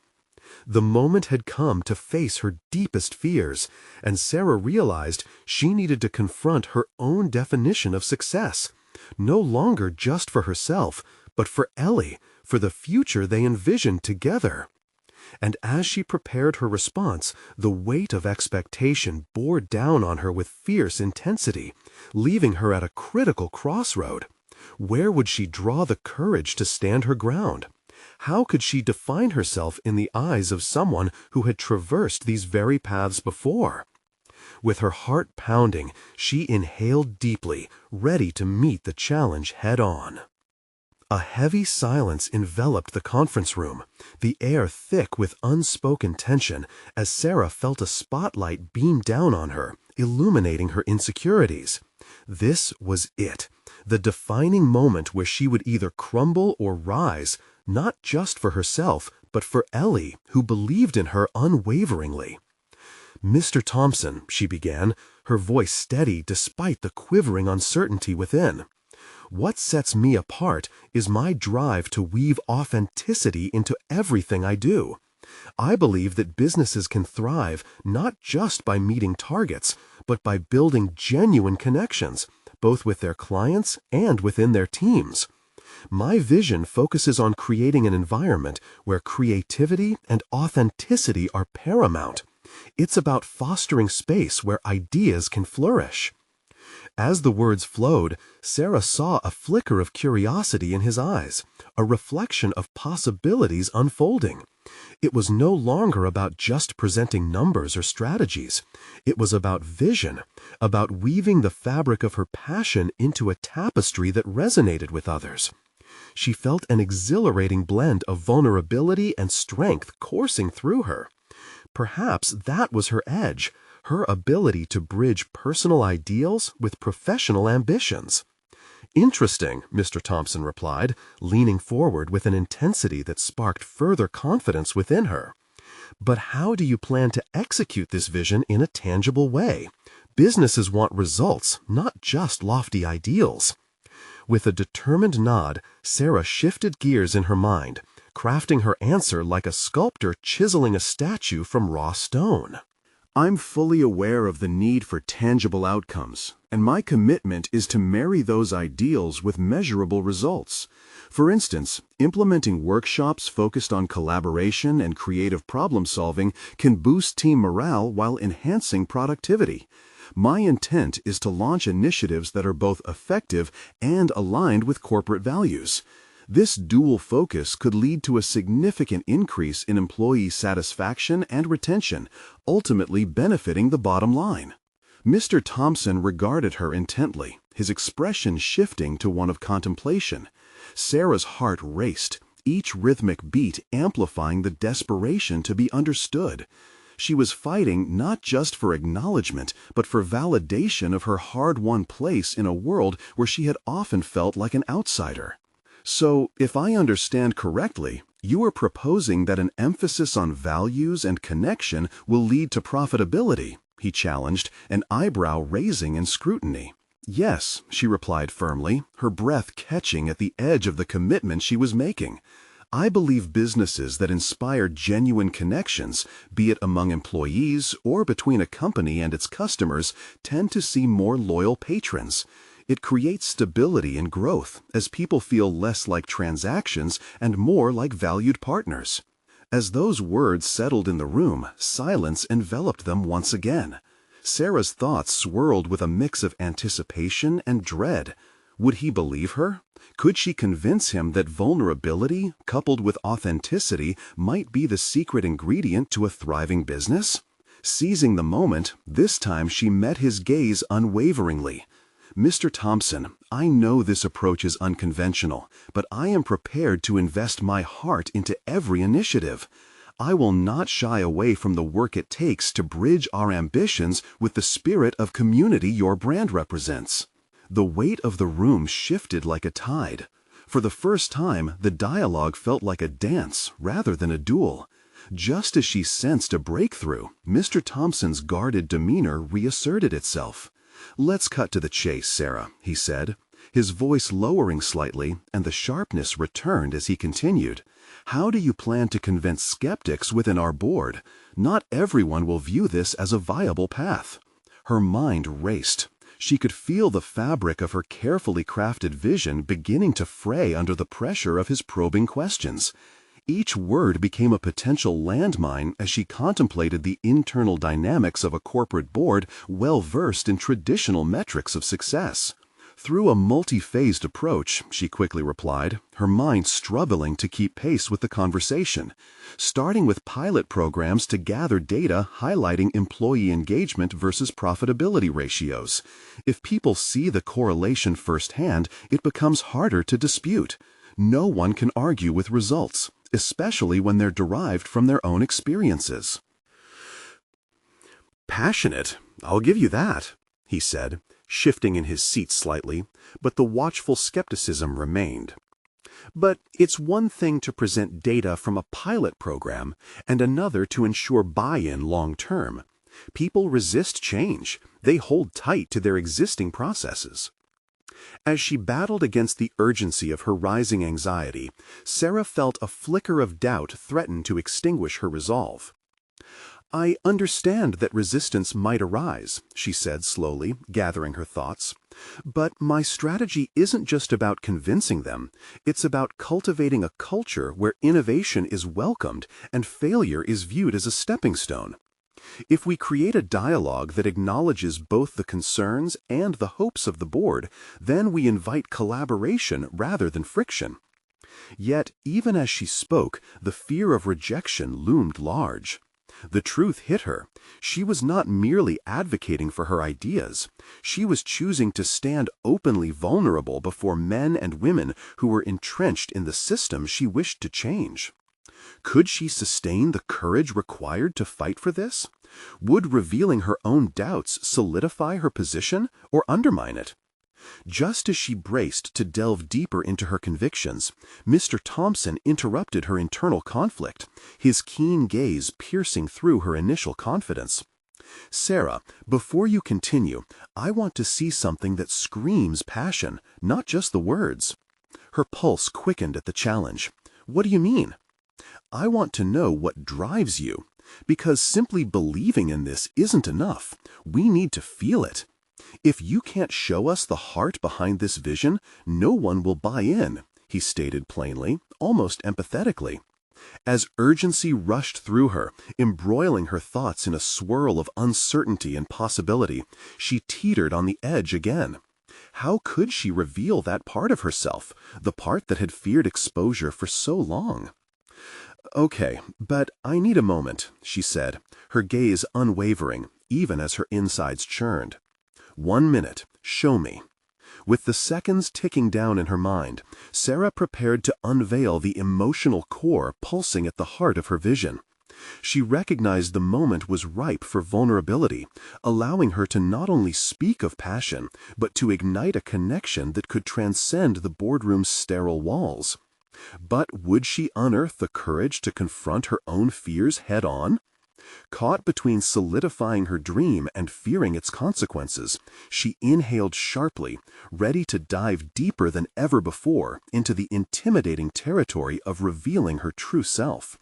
The moment had come to face her deepest fears, and Sarah realized she needed to confront her own definition of success, no longer just for herself, but for Ellie, for the future they envisioned together. And as she prepared her response, the weight of expectation bore down on her with fierce intensity, leaving her at a critical crossroad. Where would she draw the courage to stand her ground? How could she define herself in the eyes of someone who had traversed these very paths before? With her heart pounding, she inhaled deeply, ready to meet the challenge head-on. A heavy silence enveloped the conference room, the air thick with unspoken tension, as Sarah felt a spotlight beam down on her, illuminating her insecurities. This was it, the defining moment where she would either crumble or rise, not just for herself, but for Ellie, who believed in her unwaveringly. "Mr. Thompson," she began, her voice steady despite the quivering uncertainty within. "What sets me apart is my drive to weave authenticity into everything I do. I believe that businesses can thrive not just by meeting targets, but by building genuine connections, both with their clients and within their teams. My vision focuses on creating an environment where creativity and authenticity are paramount. It's about fostering space where ideas can flourish." As the words flowed, Sarah saw a flicker of curiosity in his eyes, a reflection of possibilities unfolding. It was no longer about just presenting numbers or strategies. It was about vision, about weaving the fabric of her passion into a tapestry that resonated with others. She felt an exhilarating blend of vulnerability and strength coursing through her. Perhaps that was her edge, her ability to bridge personal ideals with professional ambitions. "Interesting," Mr. Thompson replied, leaning forward with an intensity that sparked further confidence within her. "But how do you plan to execute this vision in a tangible way? Businesses want results, not just lofty ideals." With a determined nod, Sarah shifted gears in her mind, crafting her answer like a sculptor chiseling a statue from raw stone. "I'm fully aware of the need for tangible outcomes, and my commitment is to marry those ideals with measurable results. For instance, implementing workshops focused on collaboration and creative problem-solving can boost team morale while enhancing productivity. My intent is to launch initiatives that are both effective and aligned with corporate values. This dual focus could lead to a significant increase in employee satisfaction and retention, ultimately benefiting the bottom line." Mr. Thompson regarded her intently, his expression shifting to one of contemplation. Sarah's heart raced, each rhythmic beat amplifying the desperation to be understood. She was fighting not just for acknowledgement, but for validation of her hard-won place in a world where she had often felt like an outsider. "So, if I understand correctly, you are proposing that an emphasis on values and connection will lead to profitability," he challenged, an eyebrow raising in scrutiny. Yes, she replied firmly, her breath catching at the edge of the commitment she was making. I believe businesses that inspire genuine connections, be it among employees or between a company and its customers, tend to see more loyal patrons. It creates stability and growth as people feel less like transactions and more like valued partners. As those words settled in the room, silence enveloped them once again. Sarah's thoughts swirled with a mix of anticipation and dread. Would he believe her? Could she convince him that vulnerability, coupled with authenticity, might be the secret ingredient to a thriving business? Seizing the moment, this time she met his gaze unwaveringly. Mr. Thompson, I know this approach is unconventional, but I am prepared to invest my heart into every initiative. I will not shy away from the work it takes to bridge our ambitions with the spirit of community your brand represents. The weight of the room shifted like a tide. For the first time, the dialogue felt like a dance rather than a duel. Just as she sensed a breakthrough, Mr. Thompson's guarded demeanor reasserted itself. "Let's cut to the chase, Sarah," he said, his voice lowering slightly, and the sharpness returned as he continued. "How do you plan to convince skeptics within our board? Not everyone will view this as a viable path." Her mind raced. She could feel the fabric of her carefully crafted vision beginning to fray under the pressure of his probing questions. Each word became a potential landmine as she contemplated the internal dynamics of a corporate board well versed in traditional metrics of success. "Through a multi-phased approach," she quickly replied, her mind struggling to keep pace with the conversation. "Starting with pilot programs to gather data highlighting employee engagement versus profitability ratios. If people see the correlation firsthand, it becomes harder to dispute. No one can argue with results, especially when they're derived from their own experiences." "Passionate, I'll give you that," he said, shifting in his seat slightly, but the watchful skepticism remained. "But it's one thing to present data from a pilot program and another to ensure buy-in long-term. People resist change. They hold tight to their existing processes." As she battled against the urgency of her rising anxiety, Sarah felt a flicker of doubt threaten to extinguish her resolve. "I understand that resistance might arise," she said slowly, gathering her thoughts. "But my strategy isn't just about convincing them. It's about cultivating a culture where innovation is welcomed and failure is viewed as a stepping stone. If we create a dialogue that acknowledges both the concerns and the hopes of the board, then we invite collaboration rather than friction." Yet, even as she spoke, the fear of rejection loomed large. The truth hit her. She was not merely advocating for her ideas. She was choosing to stand openly vulnerable before men and women who were entrenched in the system she wished to change. Could she sustain the courage required to fight for this? Would revealing her own doubts solidify her position or undermine it? Just as she braced to delve deeper into her convictions, Mr. Thompson interrupted her internal conflict, his keen gaze piercing through her initial confidence. "Sarah, before you continue, I want to see something that screams passion, not just the words." Her pulse quickened at the challenge. "What do you mean?" "I want to know what drives you, because simply believing in this isn't enough. We need to feel it. If you can't show us the heart behind this vision, no one will buy in," he stated plainly, almost empathetically. As urgency rushed through her, embroiling her thoughts in a swirl of uncertainty and possibility, she teetered on the edge again. How could she reveal that part of herself, the part that had feared exposure for so long? "Okay, but I need a moment," she said, her gaze unwavering, even as her insides churned. "1 minute, show me." With the seconds ticking down in her mind, Sarah prepared to unveil the emotional core pulsing at the heart of her vision. She recognized the moment was ripe for vulnerability, allowing her to not only speak of passion, but to ignite a connection that could transcend the boardroom's sterile walls. But would she unearth the courage to confront her own fears head-on? Caught between solidifying her dream and fearing its consequences, she inhaled sharply, ready to dive deeper than ever before into the intimidating territory of revealing her true self.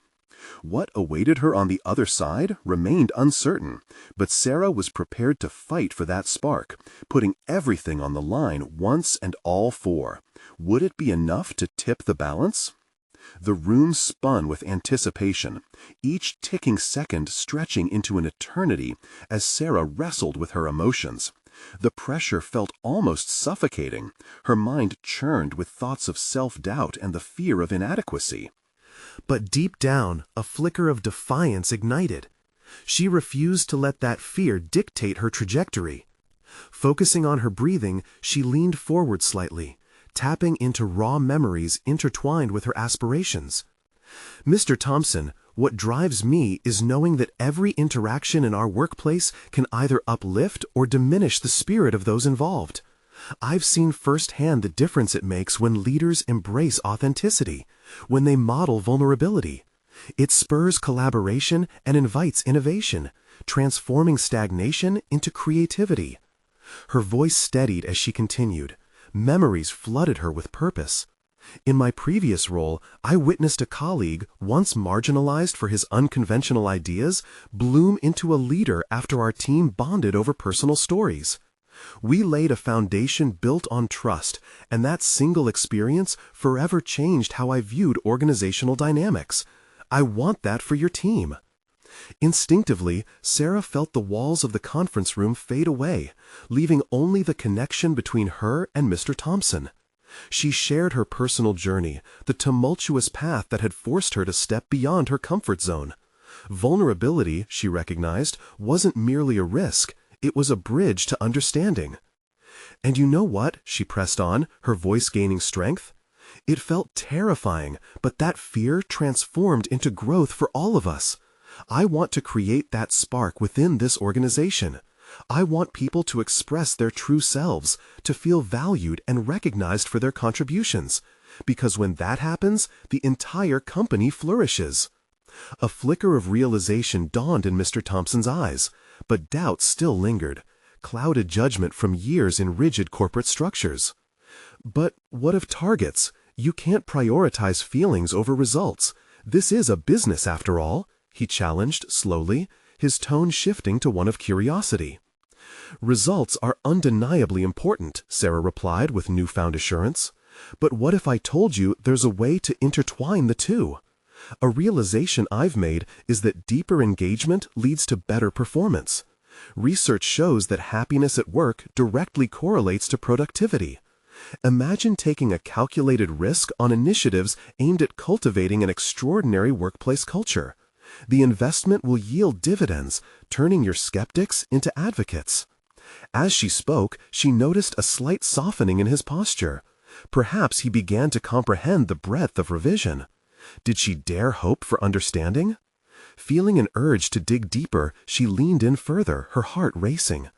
What awaited her on the other side remained uncertain, but Sarah was prepared to fight for that spark, putting everything on the line once and all for. Would it be enough to tip the balance? The room spun with anticipation, each ticking second stretching into an eternity as Sarah wrestled with her emotions. The pressure felt almost suffocating. Her mind churned with thoughts of self-doubt and the fear of inadequacy. But deep down, a flicker of defiance ignited. She refused to let that fear dictate her trajectory. Focusing on her breathing, she leaned forward slightly, tapping into raw memories intertwined with her aspirations. Mr. Thompson, what drives me is knowing that every interaction in our workplace can either uplift or diminish the spirit of those involved. I've seen firsthand the difference it makes when leaders embrace authenticity, when they model vulnerability. It spurs collaboration and invites innovation, transforming stagnation into creativity. Her voice steadied as she continued. Memories flooded her with purpose. In my previous role, I witnessed a colleague, once marginalized for his unconventional ideas, bloom into a leader after our team bonded over personal stories. We laid a foundation built on trust, and that single experience forever changed how I viewed organizational dynamics. I want that for your team. Instinctively, Sarah felt the walls of the conference room fade away, leaving only the connection between her and Mr. Thompson. She shared her personal journey, the tumultuous path that had forced her to step beyond her comfort zone. Vulnerability, she recognized, wasn't merely a risk, it was a bridge to understanding. And you know what? She pressed on, her voice gaining strength. It felt terrifying, but that fear transformed into growth for all of us. I want to create that spark within this organization. I want people to express their true selves, to feel valued and recognized for their contributions, because when that happens, the entire company flourishes. A flicker of realization dawned in Mr. Thompson's eyes, but doubt still lingered, clouded judgment from years in rigid corporate structures. But what of targets? You can't prioritize feelings over results. This is a business after all, he challenged slowly, his tone shifting to one of curiosity. Results are undeniably important, Sarah replied with newfound assurance. But what if I told you there's a way to intertwine the two? A realization I've made is that deeper engagement leads to better performance. Research shows that happiness at work directly correlates to productivity. Imagine taking a calculated risk on initiatives aimed at cultivating an extraordinary workplace culture. The investment will yield dividends, turning your skeptics into advocates. As she spoke, she noticed a slight softening in his posture. Perhaps he began to comprehend the breadth of revision. Did she dare hope for understanding? Feeling an urge to dig deeper, she leaned in further, her heart racing.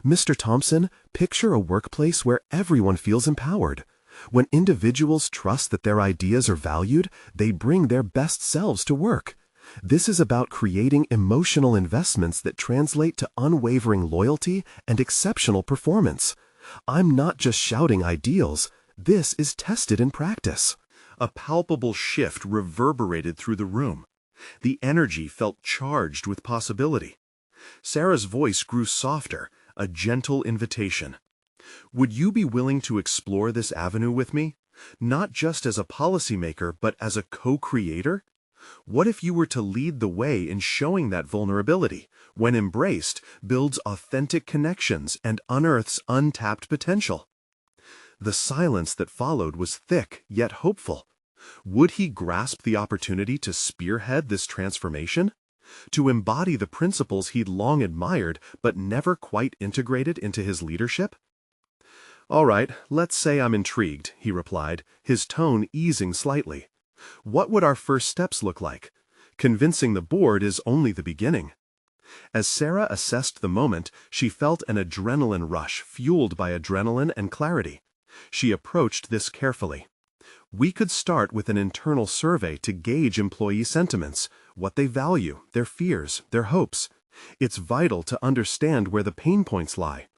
Mr. Thompson, picture a workplace where everyone feels empowered. When individuals trust that their ideas are valued, they bring their best selves to work. This is about creating emotional investments that translate to unwavering loyalty and exceptional performance. I'm not just shouting ideals. This is tested in practice. A palpable shift reverberated through the room. The energy felt charged with possibility. Sarah's voice grew softer, a gentle invitation. Would you be willing to explore this avenue with me? Not just as a policymaker, but as a co-creator? What if you were to lead the way in showing that vulnerability, when embraced, builds authentic connections and unearths untapped potential? The silence that followed was thick yet hopeful. Would he grasp the opportunity to spearhead this transformation? To embody the principles he'd long admired but never quite integrated into his leadership? All right, let's say I'm intrigued, he replied, his tone easing slightly. What would our first steps look like? Convincing the board is only the beginning. As Sarah assessed the moment, she felt an adrenaline rush fueled by adrenaline and clarity. She approached this carefully. We could start with an internal survey to gauge employee sentiments, what they value, their fears, their hopes. It's vital to understand where the pain points lie.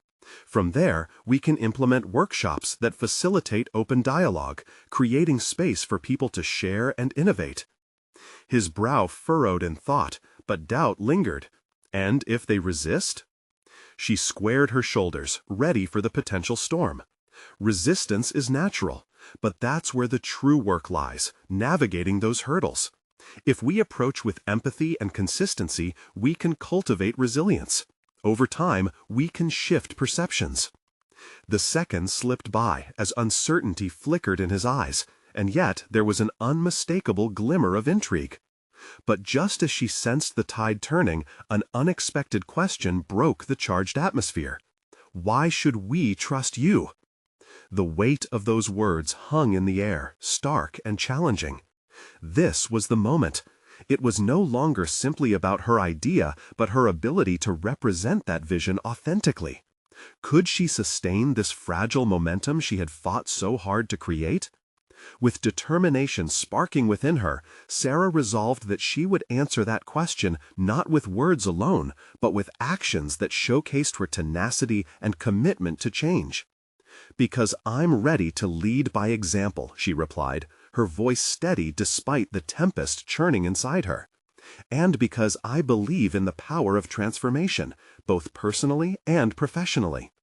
From there, we can implement workshops that facilitate open dialogue, creating space for people to share and innovate. His brow furrowed in thought, but doubt lingered. And if they resist? She squared her shoulders, ready for the potential storm. Resistance is natural, but that's where the true work lies, navigating those hurdles. If we approach with empathy and consistency, we can cultivate resilience. Over time, we can shift perceptions. The seconds slipped by as uncertainty flickered in his eyes, and yet there was an unmistakable glimmer of intrigue. But just as she sensed the tide turning, an unexpected question broke the charged atmosphere. Why should we trust you? The weight of those words hung in the air, stark and challenging. This was the moment. It was no longer simply about her idea, but her ability to represent that vision authentically. Could she sustain this fragile momentum she had fought so hard to create? With determination sparking within her, Sarah resolved that she would answer that question not with words alone, but with actions that showcased her tenacity and commitment to change. "Because I'm ready to lead by example," she replied, her voice steady despite the tempest churning inside her. "And because I believe in the power of transformation, both personally and professionally."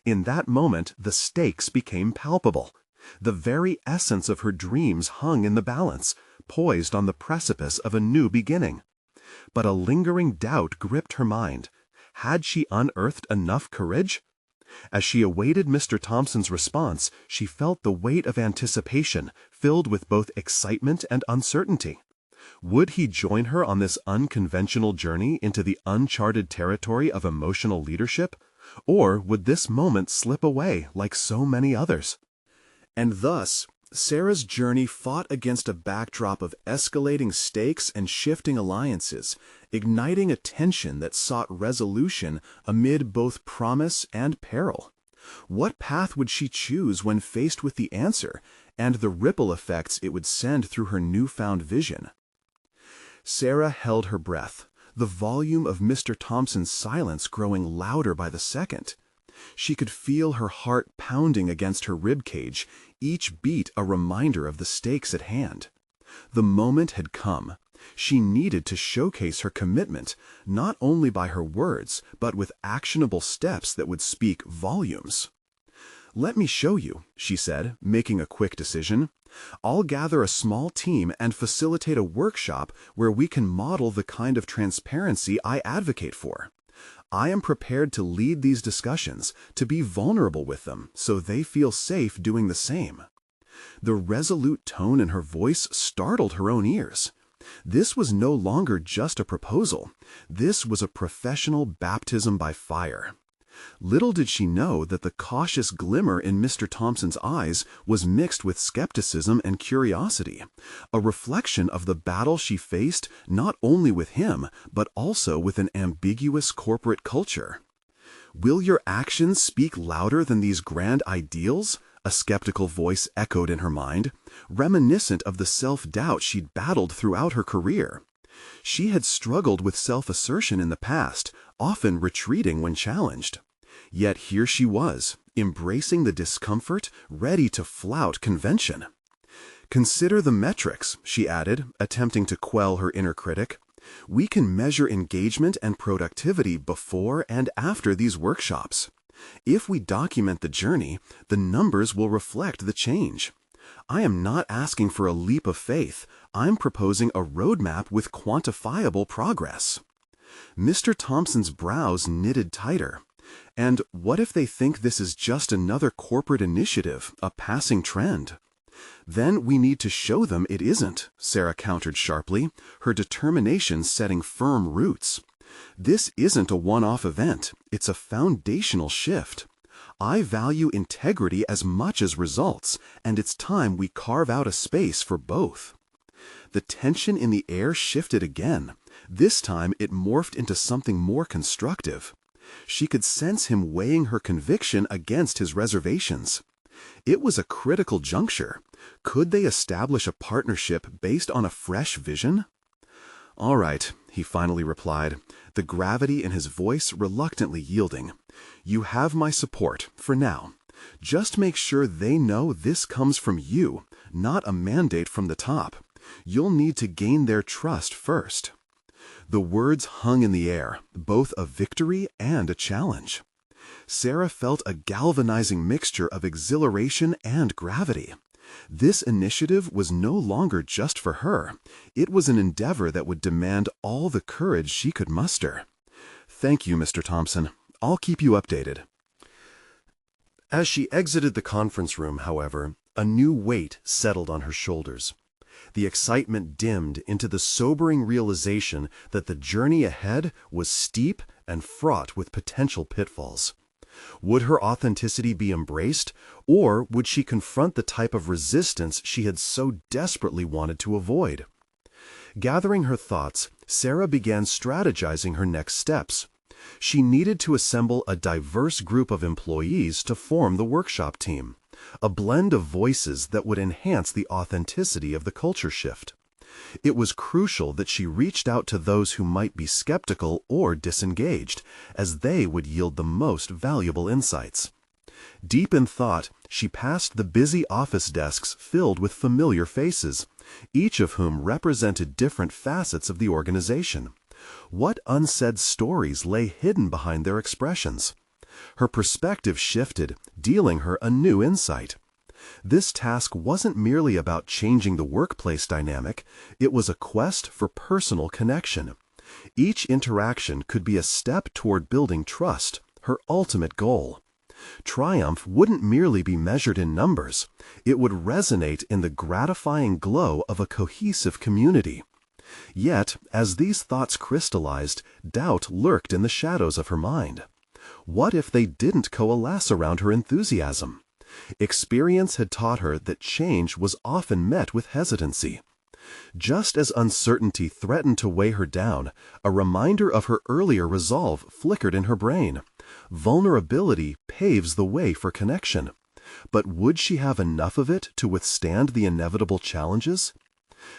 In that moment, the stakes became palpable. The very essence of her dreams hung in the balance, poised on the precipice of a new beginning. But a lingering doubt gripped her mind. Had she unearthed enough courage? As she awaited Mr. Thompson's response, she felt the weight of anticipation, filled with both excitement and uncertainty. Would he join her on this unconventional journey into the uncharted territory of emotional leadership? Or would this moment slip away like so many others? And thus, Sarah's journey fought against a backdrop of escalating stakes and shifting alliances, igniting a tension that sought resolution amid both promise and peril. What path would she choose when faced with the answer, and the ripple effects it would send through her newfound vision? Sarah held her breath, the volume of Mr. Thompson's silence growing louder by the second. She could feel her heart pounding against her ribcage, each beat a reminder of the stakes at hand. The moment had come. She needed to showcase her commitment, not only by her words, but with actionable steps that would speak volumes. "Let me show you," she said, making a quick decision. "I'll gather a small team and facilitate a workshop where we can model the kind of transparency I advocate for. I am prepared to lead these discussions, to be vulnerable with them, so they feel safe doing the same." The resolute tone in her voice startled her own ears. This was no longer just a proposal. This was a professional baptism by fire. Little did she know that the cautious glimmer in Mr. Thompson's eyes was mixed with skepticism and curiosity, a reflection of the battle she faced not only with him, but also with an ambiguous corporate culture. "Will your actions speak louder than these grand ideals?" a skeptical voice echoed in her mind, reminiscent of the self-doubt she'd battled throughout her career. She had struggled with self-assertion in the past, often retreating when challenged. Yet here she was, embracing the discomfort, ready to flout convention. "Consider the metrics," she added, attempting to quell her inner critic. "We can measure engagement and productivity before and after these workshops. If we document the journey, the numbers will reflect the change. I am not asking for a leap of faith. I'm proposing a roadmap with quantifiable progress." Mr. Thompson's brows knitted tighter. "And what if they think this is just another corporate initiative, a passing trend?" "Then we need to show them it isn't," Sarah countered sharply, her determination setting firm roots. "This isn't a one-off event. It's a foundational shift. I value integrity as much as results, and it's time we carve out a space for both." The tension in the air shifted again. This time it morphed into something more constructive. She could sense him weighing her conviction against his reservations. It was a critical juncture. Could they establish a partnership based on a fresh vision? "All right," he finally replied, the gravity in his voice reluctantly yielding. "You have my support, for now. Just make sure they know this comes from you, not a mandate from the top. You'll need to gain their trust first." The words hung in the air, both a victory and a challenge. Sarah felt a galvanizing mixture of exhilaration and gravity. This initiative was no longer just for her. It was an endeavor that would demand all the courage she could muster. "Thank you, Mr. Thompson. I'll keep you updated." As she exited the conference room, however, a new weight settled on her shoulders. The excitement dimmed into the sobering realization that the journey ahead was steep and fraught with potential pitfalls. Would her authenticity be embraced, or would she confront the type of resistance she had so desperately wanted to avoid? Gathering her thoughts, Sarah began strategizing her next steps. She needed to assemble a diverse group of employees to form the workshop team, a blend of voices that would enhance the authenticity of the culture shift. It was crucial that she reached out to those who might be skeptical or disengaged, as they would yield the most valuable insights. Deep in thought, she passed the busy office desks filled with familiar faces, each of whom represented different facets of the organization. What unsaid stories lay hidden behind their expressions? Her perspective shifted, dealing her a new insight. This task wasn't merely about changing the workplace dynamic, it was a quest for personal connection. Each interaction could be a step toward building trust, her ultimate goal. Triumph wouldn't merely be measured in numbers, it would resonate in the gratifying glow of a cohesive community. Yet, as these thoughts crystallized, doubt lurked in the shadows of her mind. What if they didn't coalesce around her enthusiasm? Experience had taught her that change was often met with hesitancy. Just as uncertainty threatened to weigh her down, a reminder of her earlier resolve flickered in her brain. Vulnerability paves the way for connection. But would she have enough of it to withstand the inevitable challenges?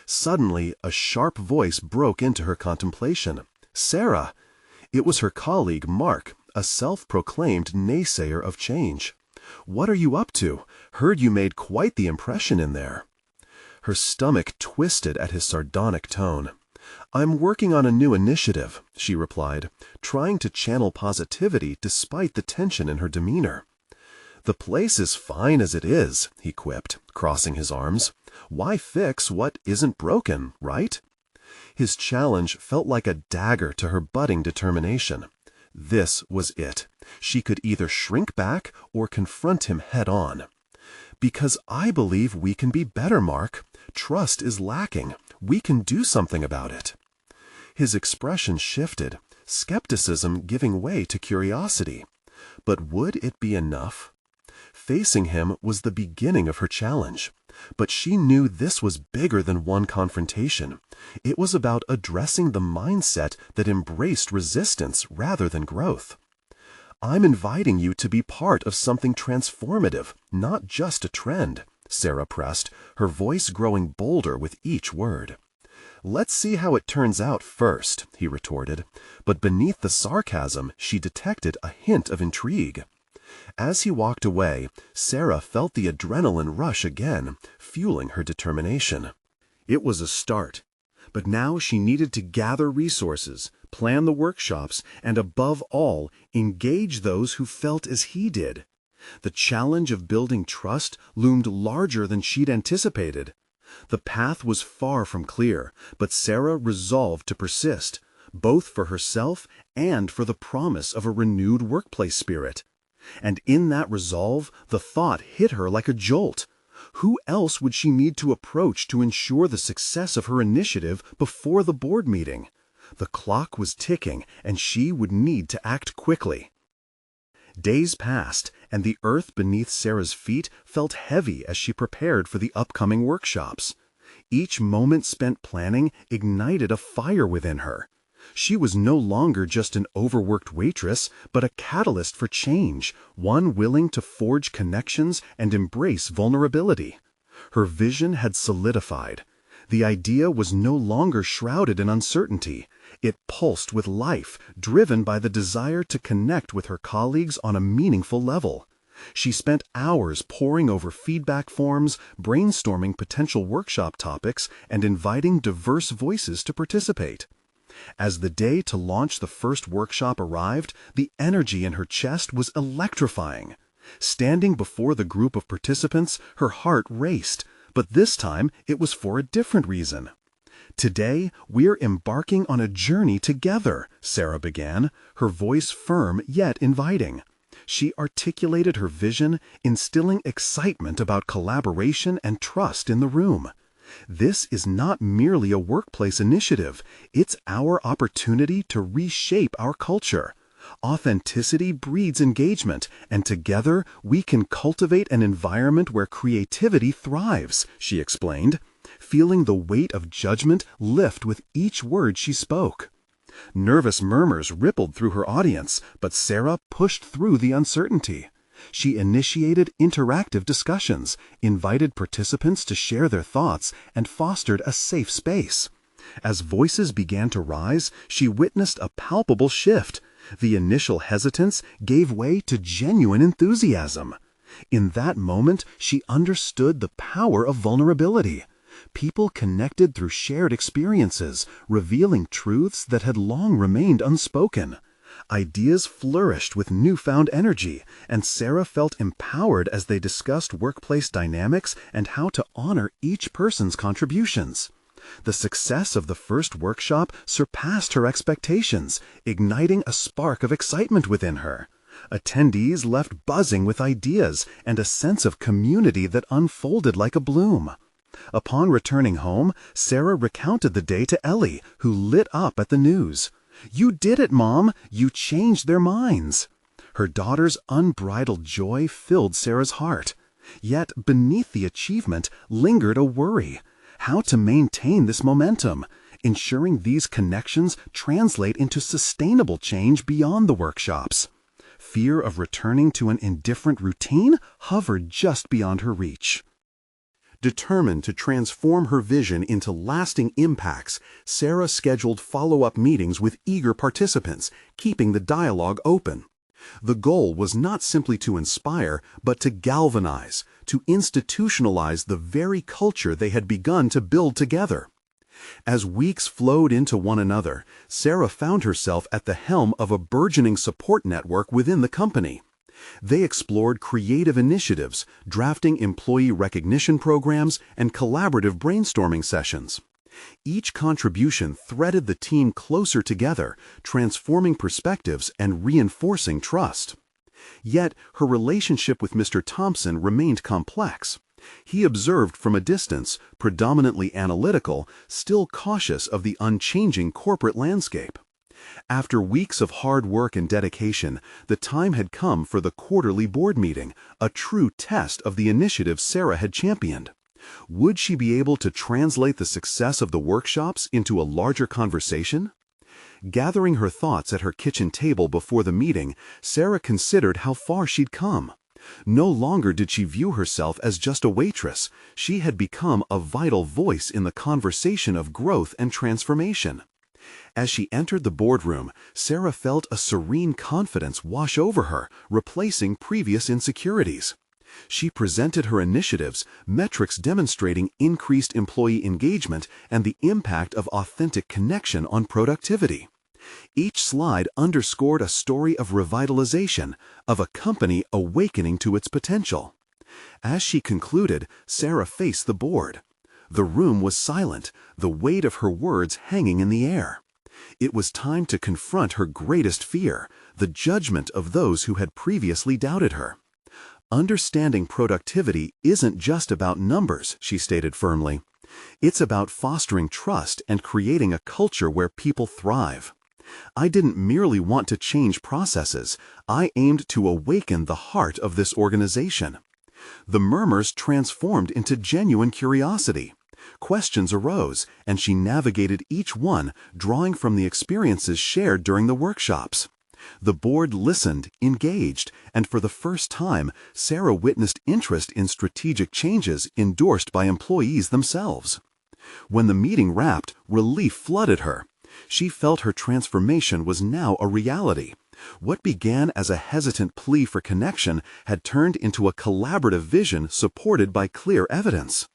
Suddenly, a sharp voice broke into her contemplation. "Sarah!" It was her colleague, Mark, a self-proclaimed naysayer of change. "What are you up to? Heard you made quite the impression in there." Her stomach twisted at his sardonic tone. "I'm working on a new initiative," she replied, trying to channel positivity despite the tension in her demeanor. "The place is fine as it is," he quipped, crossing his arms. "Why fix what isn't broken, right?" His challenge felt like a dagger to her budding determination. This was it. She could either shrink back or confront him head-on. "Because I believe we can be better, Mark. Trust is lacking. We can do something about it." His expression shifted, skepticism giving way to curiosity. But would it be enough? Facing him was the beginning of her challenge. But she knew this was bigger than one confrontation. It was about addressing the mindset that embraced resistance rather than growth. "I'm inviting you to be part of something transformative, not just a trend," Sarah pressed, her voice growing bolder with each word. "Let's see how it turns out first," he retorted, but beneath the sarcasm she detected a hint of intrigue. As he walked away, Sarah felt the adrenaline rush again, fueling her determination. It was a start, but now she needed to gather resources, plan the workshops, and above all, engage those who felt as he did. The challenge of building trust loomed larger than she'd anticipated. The path was far from clear, but Sarah resolved to persist, both for herself and for the promise of a renewed workplace spirit. And in that resolve, the thought hit her like a jolt. Who else would she need to approach to ensure the success of her initiative before the board meeting? The clock was ticking, and she would need to act quickly. Days passed, and the earth beneath Sarah's feet felt heavy as she prepared for the upcoming workshops. Each moment spent planning ignited a fire within her. She was no longer just an overworked waitress, but a catalyst for change, one willing to forge connections and embrace vulnerability. Her vision had solidified. The idea was no longer shrouded in uncertainty. It pulsed with life, driven by the desire to connect with her colleagues on a meaningful level. She spent hours poring over feedback forms, brainstorming potential workshop topics, and inviting diverse voices to participate. As the day to launch the first workshop arrived, the energy in her chest was electrifying. Standing before the group of participants, her heart raced, but this time it was for a different reason. "Today, we're embarking on a journey together," Sarah began, her voice firm yet inviting. She articulated her vision, instilling excitement about collaboration and trust in the room. "This is not merely a workplace initiative, it's our opportunity to reshape our culture. Authenticity breeds engagement, and together we can cultivate an environment where creativity thrives," she explained, feeling the weight of judgment lift with each word she spoke. Nervous murmurs rippled through her audience, but Sarah pushed through the uncertainty. She initiated interactive discussions, invited participants to share their thoughts, and fostered a safe space. As voices began to rise, she witnessed a palpable shift. The initial hesitance gave way to genuine enthusiasm. In that moment, she understood the power of vulnerability. People connected through shared experiences, revealing truths that had long remained unspoken. Ideas flourished with newfound energy, and Sarah felt empowered as they discussed workplace dynamics and how to honor each person's contributions. The success of the first workshop surpassed her expectations, igniting a spark of excitement within her. Attendees left buzzing with ideas and a sense of community that unfolded like a bloom. Upon returning home, Sarah recounted the day to Ellie, who lit up at the news. "You did it, Mom! You changed their minds!" Her daughter's unbridled joy filled Sarah's heart. Yet beneath the achievement lingered a worry. How to maintain this momentum, ensuring these connections translate into sustainable change beyond the workshops. Fear of returning to an indifferent routine hovered just beyond her reach. Determined to transform her vision into lasting impacts, Sarah scheduled follow-up meetings with eager participants, keeping the dialogue open. The goal was not simply to inspire, but to galvanize, to institutionalize the very culture they had begun to build together. As weeks flowed into one another, Sarah found herself at the helm of a burgeoning support network within the company. They explored creative initiatives, drafting employee recognition programs, and collaborative brainstorming sessions. Each contribution threaded the team closer together, transforming perspectives and reinforcing trust. Yet, her relationship with Mr. Thompson remained complex. He observed from a distance, predominantly analytical, still cautious of the unchanging corporate landscape. After weeks of hard work and dedication, the time had come for the quarterly board meeting, a true test of the initiative Sarah had championed. Would she be able to translate the success of the workshops into a larger conversation? Gathering her thoughts at her kitchen table before the meeting, Sarah considered how far she'd come. No longer did she view herself as just a waitress. She had become a vital voice in the conversation of growth and transformation. As she entered the boardroom, Sarah felt a serene confidence wash over her, replacing previous insecurities. She presented her initiatives, metrics demonstrating increased employee engagement and the impact of authentic connection on productivity. Each slide underscored a story of revitalization, of a company awakening to its potential. As she concluded, Sarah faced the board. The room was silent, the weight of her words hanging in the air. It was time to confront her greatest fear, the judgment of those who had previously doubted her. "Understanding productivity isn't just about numbers," she stated firmly. "It's about fostering trust and creating a culture where people thrive. I didn't merely want to change processes, I aimed to awaken the heart of this organization." The murmurs transformed into genuine curiosity. Questions arose, and she navigated each one, drawing from the experiences shared during the workshops. The board listened, engaged, and for the first time, Sarah witnessed interest in strategic changes endorsed by employees themselves. When the meeting wrapped, relief flooded her. She felt her transformation was now a reality. What began as a hesitant plea for connection had turned into a collaborative vision supported by clear evidence.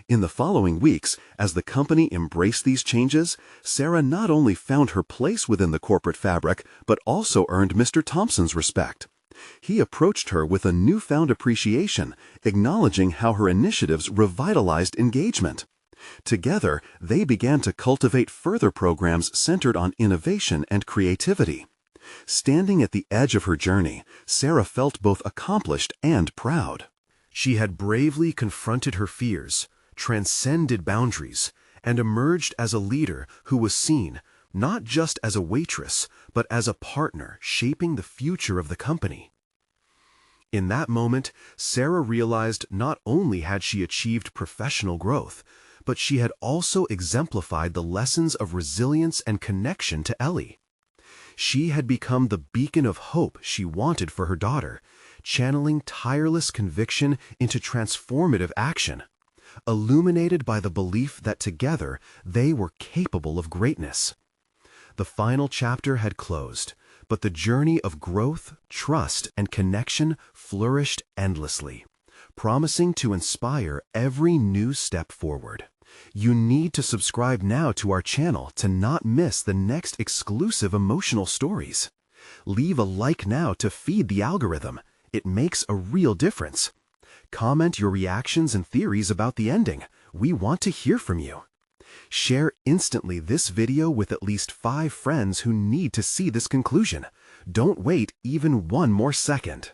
In the following weeks, as the company embraced these changes, Sarah not only found her place within the corporate fabric, but also earned Mr. Thompson's respect. He approached her with a newfound appreciation, acknowledging how her initiatives revitalized engagement. Together, they began to cultivate further programs centered on innovation and creativity. Standing at the edge of her journey, Sarah felt both accomplished and proud. She had bravely confronted her fears, transcended boundaries, and emerged as a leader who was seen not just as a waitress, but as a partner shaping the future of the company. In that moment, Sarah realized not only had she achieved professional growth, but she had also exemplified the lessons of resilience and connection to Ellie. She had become the beacon of hope she wanted for her daughter, channeling tireless conviction into transformative action, illuminated by the belief that together they were capable of greatness. The final chapter had closed, but the journey of growth, trust, and connection flourished endlessly, promising to inspire every new step forward. You need to subscribe now to our channel to not miss the next exclusive emotional stories. Leave a like now to feed the algorithm. It makes a real difference. Comment your reactions and theories about the ending. We want to hear from you. Share instantly this video with at least 5 friends who need to see this conclusion. Don't wait even one more second.